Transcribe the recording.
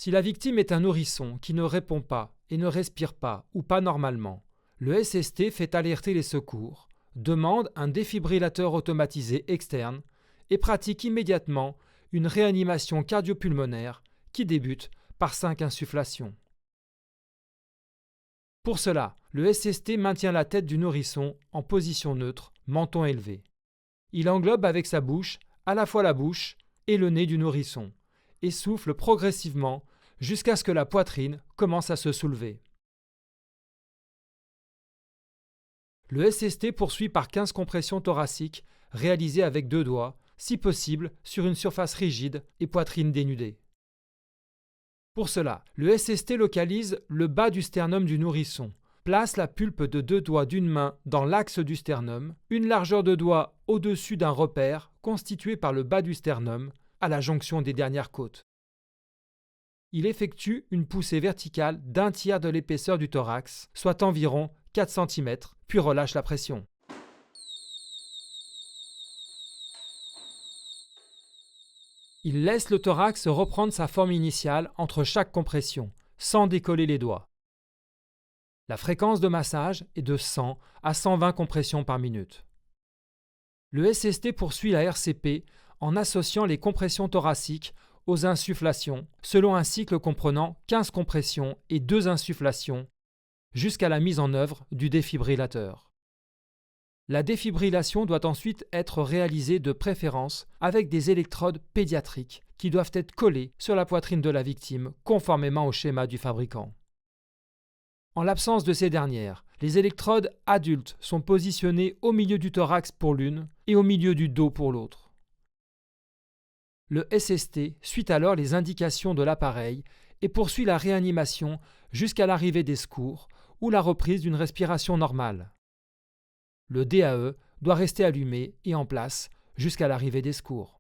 Si la victime est un nourrisson qui ne répond pas et ne respire pas ou pas normalement, le SST fait alerter les secours, demande un défibrillateur automatisé externe et pratique immédiatement une réanimation cardio-pulmonaire qui débute par 5 insufflations. Pour cela, le SST maintient la tête du nourrisson en position neutre, menton élevé. Il englobe avec sa bouche à la fois la bouche et le nez du nourrisson et souffle progressivement jusqu'à ce que la poitrine commence à se soulever. Le SST poursuit par 15 compressions thoraciques réalisées avec 2 doigts, si possible sur une surface rigide et poitrine dénudée. Pour cela, le SST localise le bas du sternum du nourrisson, place la pulpe de 2 doigts d'une main dans l'axe du sternum, une largeur de doigt au-dessus d'un repère constitué par le bas du sternum, à la jonction des dernières côtes. Il effectue une poussée verticale d'un tiers de l'épaisseur du thorax, soit environ 4 cm, puis relâche la pression. Il laisse le thorax reprendre sa forme initiale entre chaque compression, sans décoller les doigts. La fréquence de massage est de 100 à 120 compressions par minute. Le SST poursuit la RCP en associant les compressions thoraciques aux insufflations, selon un cycle comprenant 15 compressions et 2 insufflations, jusqu'à la mise en œuvre du défibrillateur. La défibrillation doit ensuite être réalisée de préférence avec des électrodes pédiatriques qui doivent être collées sur la poitrine de la victime conformément au schéma du fabricant. En l'absence de ces dernières, les électrodes adultes sont positionnées au milieu du thorax pour l'une et au milieu du dos pour l'autre. Le SST suit alors les indications de l'appareil et poursuit la réanimation jusqu'à l'arrivée des secours ou la reprise d'une respiration normale. Le DAE doit rester allumé et en place jusqu'à l'arrivée des secours.